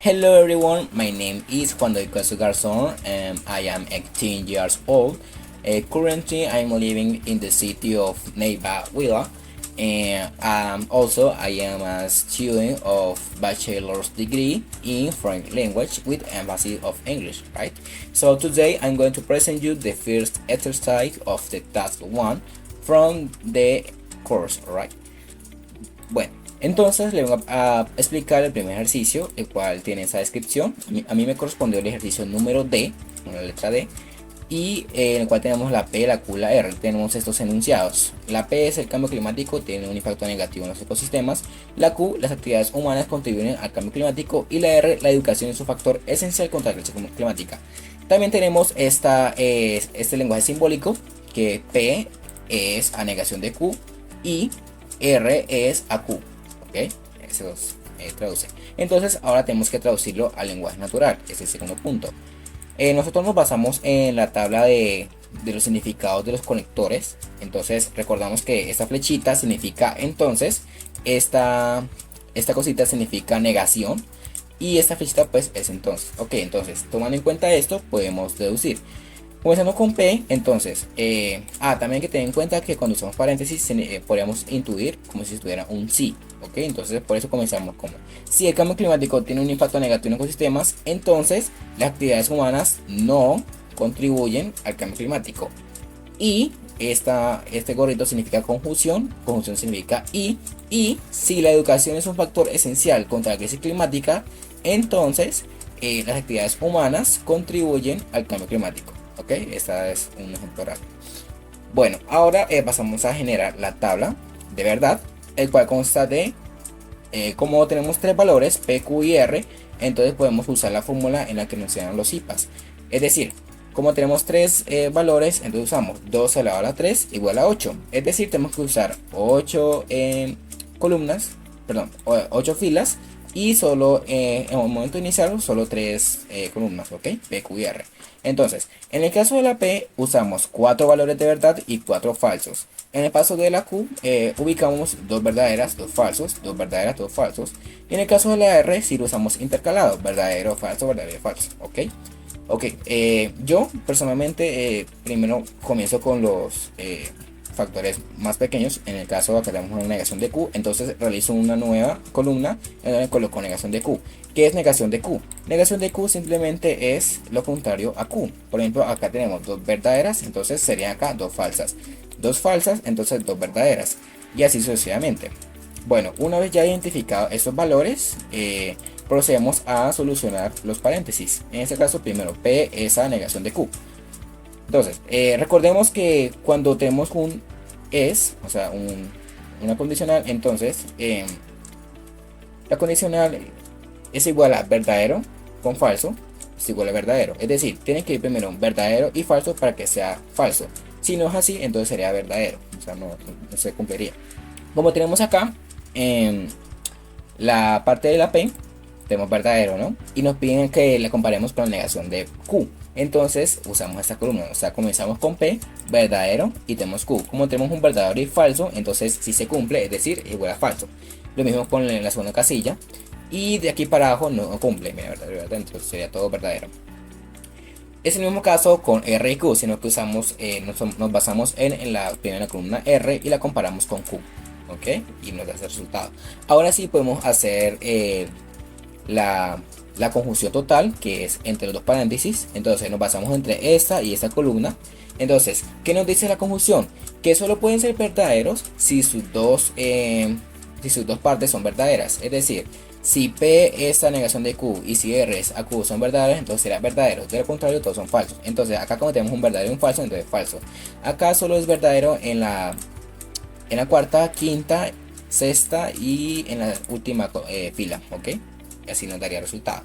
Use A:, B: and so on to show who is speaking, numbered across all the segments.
A: Hello everyone, my name is Juan David Garzón and I am 18 years old. Currently I'm living in the city of Neiva, Huila, and also I am a student of bachelor's degree in foreign language with emphasis of English, right? So today I'm going to present you the first exercise of the task 1 from the course, right? Bueno, entonces le voy a explicar el primer ejercicio, el cual tiene esa descripción. A mí me correspondió el ejercicio número D, con la letra D, y en el cual tenemos la P, la Q, la R. Tenemos estos enunciados. La P es el cambio climático, tiene un impacto negativo en los ecosistemas. La Q, las actividades humanas contribuyen al cambio climático. Y la R, la educación es un factor esencial contra la crisis climática. También tenemos este lenguaje simbólico, que P es a negación de Q y R es a Q, ¿ok? Eso traduce. Entonces ahora tenemos que traducirlo al lenguaje natural, es el segundo punto. Nosotros nos basamos en la tabla de los significados de los conectores. Entonces recordamos que esta flechita significa entonces, esta cosita significa negación y esta flechita pues es entonces. Ok, entonces tomando en cuenta esto podemos deducir. Comenzando con P, entonces, también hay que tener en cuenta que cuando usamos paréntesis podríamos intuir como si estuviera un sí, ¿ok? Entonces por eso comenzamos como, si el cambio climático tiene un impacto negativo en ecosistemas, entonces las actividades humanas no contribuyen al cambio climático. Y este gorrito significa conjunción significa y si la educación es un factor esencial contra la crisis climática, entonces las actividades humanas contribuyen al cambio climático. Ok, esta es un ejemplo rápido. Bueno, ahora pasamos a generar la tabla de verdad, el cual consta de, como tenemos tres valores, P, Q y R, entonces podemos usar la fórmula en la que nos dan los IPAs. Es decir, como tenemos tres valores, entonces usamos 2 elevado a la 3 igual a 8. Es decir, tenemos que usar 8 columnas, perdón, 8 filas y solo en el momento inicial solo 3 columnas, ok, P, Q y R. Entonces, en el caso de la P usamos 4 valores de verdad y 4 falsos. En el caso de la Q ubicamos 2 verdaderas, 2 falsos, 2 verdaderas, 2 falsos. Y en el caso de la R sí lo usamos intercalado, verdadero, falso, falso, ok. Ok, yo personalmente primero comienzo con los factores más pequeños. En el caso acá tenemos una negación de Q, entonces realizo una nueva columna en donde coloco negación de Q. ¿Qué es negación de Q? Negación de Q simplemente es lo contrario a Q. Por ejemplo, acá tenemos 2 verdaderas, entonces serían acá 2 falsas. 2 falsas, entonces 2 verdaderas. Y así sucesivamente. Bueno, una vez ya identificados estos valores, procedemos a solucionar los paréntesis. En este caso, primero P es a negación de Q. Entonces, recordemos que cuando tenemos un es, o sea, una condicional, entonces la condicional es igual a verdadero con falso, es igual a verdadero. Es decir, tiene que ir primero verdadero y falso para que sea falso. Si no es así, entonces sería verdadero, o sea, no se cumpliría. Como tenemos acá, en la parte de la P, tenemos verdadero, ¿no? Y nos piden que la comparemos con la negación de Q. Entonces usamos esta columna, o sea, comenzamos con P, verdadero, y tenemos Q. Como tenemos un verdadero y falso, entonces si se cumple, es decir, igual a falso. Lo mismo con la segunda casilla. Y de aquí para abajo no cumple, mira, verdadero, entonces sería todo verdadero. Es el mismo caso con R y Q, sino que usamos, nos basamos en la primera columna R y la comparamos con Q. ¿Ok? Y nos da ese resultado. Ahora sí podemos hacer la conjunción total, que es entre los dos paréntesis. Entonces nos basamos entre esta y esta columna. Entonces, ¿qué nos dice la conjunción? Que solo pueden ser verdaderos si sus dos partes son verdaderas. Es decir, si P es la negación de Q y si R es a Q son verdaderos, entonces será verdadero. De lo contrario, todos son falsos. Entonces acá como tenemos un verdadero y un falso, entonces falso. Acá solo es verdadero en la cuarta, quinta, sexta y en la última fila, ok. Y así nos daría resultado.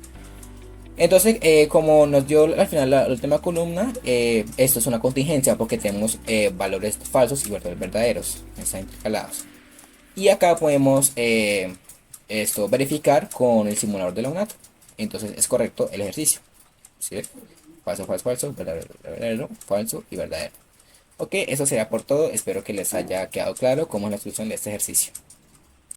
A: Entonces, como nos dio al final la última columna, esto es una contingencia porque tenemos valores falsos y valores verdaderos, están intercalados. Y acá podemos verificar con el simulador de la UNAT. Entonces es correcto el ejercicio, ¿sí? Falso, falso, falso, verdadero, verdadero, falso y verdadero. Ok, eso será por todo. Espero que les haya quedado claro cómo es la solución de este ejercicio.